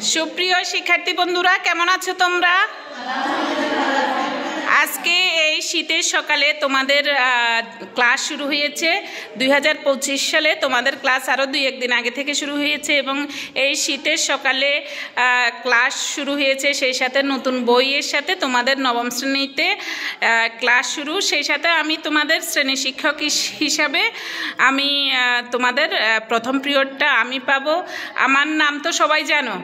সুপ্রিয় শিক্ষার্থী বন্ধুরা, কেমন আছো তোমরা? আজকে এই শীতের সকালে তোমাদের ক্লাস শুরু হয়েছে। 2025 সালে তোমাদের ক্লাস আরও 2-1 দিন আগে থেকে শুরু হয়েছে এবং এই শীতের সকালে ক্লাস শুরু হয়েছে। সেই সাথে নতুন বইয়ের সাথে তোমাদের নবম শ্রেণীতে ক্লাস শুরু। সেই সাথে আমি তোমাদের শ্রেণী শিক্ষক হিসাবে আমি তোমাদের প্রথম পিরিয়ডটা আমি পাবো। আমার নাম তো সবাই জানো,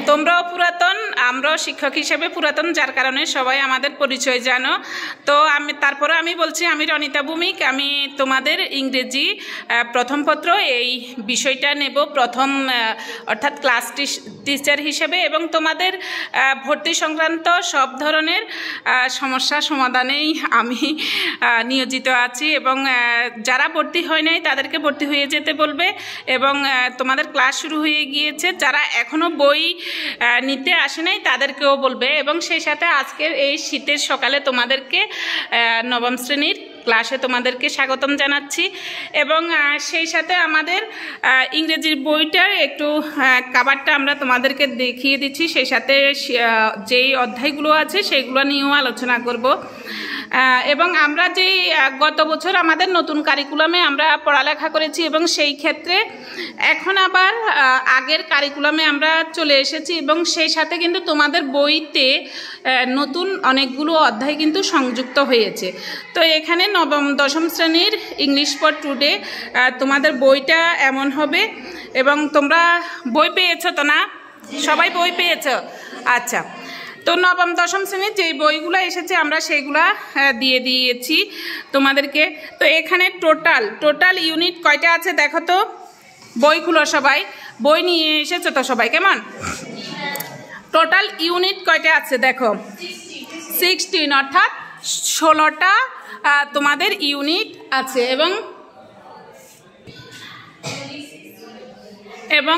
তোমরাও পুরাতন, আমরাও শিক্ষক হিসেবে পুরাতন, যার কারণে সবাই আমাদের পরিচয় জানো। তো তারপরে আমি বলছি, আমি রনিতা ভৌমিক, আমি তোমাদের ইংরেজি প্রথম পত্র এই বিষয়টা নেব প্রথম, অর্থাৎ ক্লাস টিচার হিসেবে, এবং তোমাদের ভর্তি সংক্রান্ত সব ধরনের সমস্যা সমাধানেই আমি নিয়োজিত আছি। এবং যারা ভর্তি হয় নাই তাদেরকে ভর্তি হয়ে যেতে বলবে, এবং তোমাদের ক্লাস শুরু হয়ে গিয়েছে যারা এখনও বই নিতে আসে নাই তাদেরকেও বলবে। এবং সেই সাথে আজকের এই শীতের সকালে তোমাদেরকে নবম শ্রেণীর ক্লাসে তোমাদেরকে স্বাগতম জানাচ্ছি। এবং সেই সাথে আমাদের ইংরেজির বইটার একটু কাভারটা আমরা তোমাদেরকে দেখিয়ে দিচ্ছি। সেই সাথে যেই অধ্যায়গুলো আছে সেইগুলো নিয়েও আলোচনা করব। এবং আমরা যেই গত বছর আমাদের নতুন কারিকুলামে আমরা পড়ালেখা করেছি এবং সেই ক্ষেত্রে এখন আবার আগের কারিকুলামে আমরা চলে এসেছি, এবং সেই সাথে কিন্তু তোমাদের বইতে নতুন অনেকগুলো অধ্যায় কিন্তু সংযুক্ত হয়েছে। তো এখানে নবম দশম শ্রেণীর ইংলিশ ফর টুডে তোমাদের বইটা এমন হবে। এবং তোমরা বই পেয়েছো তো না? সবাই বই পেয়েছো? আচ্ছা, তো নবম দশম শ্রেণীর যেই বইগুলো এসেছে আমরা সেইগুলা দিয়ে দিয়েছি তোমাদেরকে। তো এখানে টোটাল ইউনিট কয়টা আছে দেখো তো, বইগুলো সবাই বই নিয়ে এসেছো তো সবাই? কেমন টোটাল ইউনিট কয়টা আছে দেখো? 16, অর্থাৎ 16টা তোমাদের ইউনিট আছে। এবং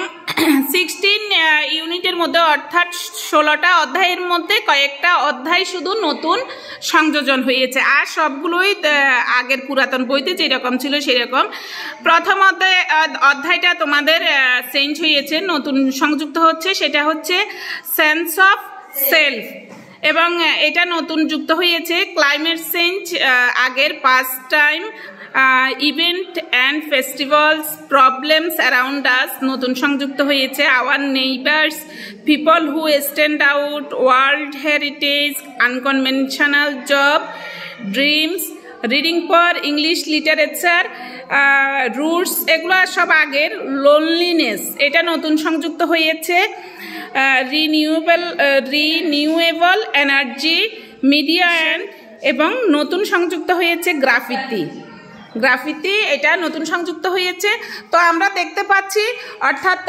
16 ইউনিটের মধ্যে, অর্থাৎ 16টা অধ্যায়ের মধ্যে কয়েকটা অধ্যায় শুধু নতুন সংযোজন হয়েছে, আর সবগুলোই আগের পুরাতন বইতে যেরকম ছিল সেরকম। প্রথম অধ্যায়টা তোমাদের চেঞ্জ হয়েছে, নতুন সংযুক্ত হচ্ছে, সেটা হচ্ছে সেন্স অফ সেলফ। এবং এটা নতুন যুক্ত হয়েছে ক্লাইমেট চেঞ্জ, আগের past time, event and festivals, problems around us নতুন সংযুক্ত হয়েছে, hour neighbours, people who stand out, world heritage, unconventional job, dreams, reading for English literature, roots, এগুলো সব আগের। লোনলিনেস এটা নতুন সংযুক্ত হয়েছে, রিনিউয়েবল এনার্জি, মিডিয়া অ্যান্ড, এবং নতুন সংযুক্ত হয়েছে গ্রাফিতি এটা নতুন সংযুক্ত হয়েছে। তো আমরা দেখতে পাচ্ছি, অর্থাৎ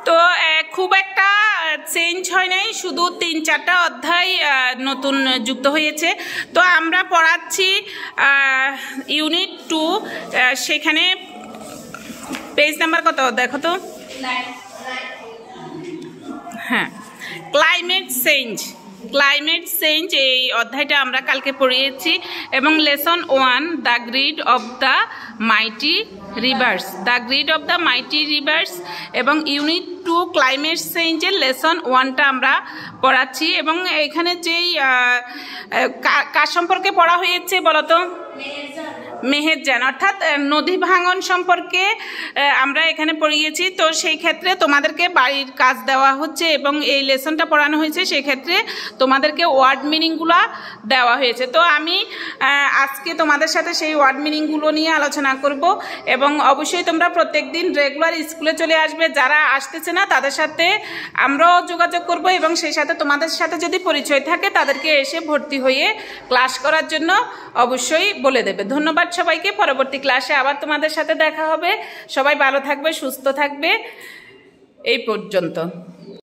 তো খুব একটা চেঞ্জ হয় নাই, শুধু 3-4টা অধ্যায় নতুন যুক্ত হয়েছে। তো আমরা পড়াচ্ছি ইউনিট 2, সেখানে পেজ নাম্বার কত দেখো তো? হ্যাঁ, ক্লাইমেট চেঞ্জ এই অধ্যায়টা আমরা কালকে পড়িয়েছি। এবং lesson 1 the grid of the mighty reverse, এবং ইউনিট 2 ক্লাইমেট চেঞ্জের লেসন 1টা আমরা পড়াচ্ছি। এবং এখানে যেই কার সম্পর্কে পড়া হয়েছে বলো তো? মেহেরজান, অর্থাৎ নদী ভাঙন সম্পর্কে আমরা এখানে পড়িয়েছি। তো সেই ক্ষেত্রে তোমাদেরকে বাড়ির কাজ দেওয়া হচ্ছে এবং এই লেসনটা পড়ানো হয়েছে, সেই ক্ষেত্রে তোমাদেরকে ওয়ার্ড মিনিংগুলো দেওয়া হয়েছে। তো আমি আজকে তোমাদের সাথে সেই ওয়ার্ড মিনিংগুলো নিয়ে আলোচনা করব। এবং অবশ্যই তোমরা প্রত্যেক দিন রেগুলার স্কুলে চলে আসবে, যারা আসতেছে না তাদের সাথে আমরাও যোগাযোগ করব, এবং সেই সাথে তোমাদের সাথে যদি পরিচয় থাকে তাদেরকে এসে ভর্তি হয়ে ক্লাস করার জন্য অবশ্যই বলে দেবে। ধন্যবাদ সবাইকে। পরবর্তী ক্লাসে আবার তোমাদের সাথে দেখা হবে। সবাই ভালো থাকবে, সুস্থ থাকবে। এই পর্যন্ত।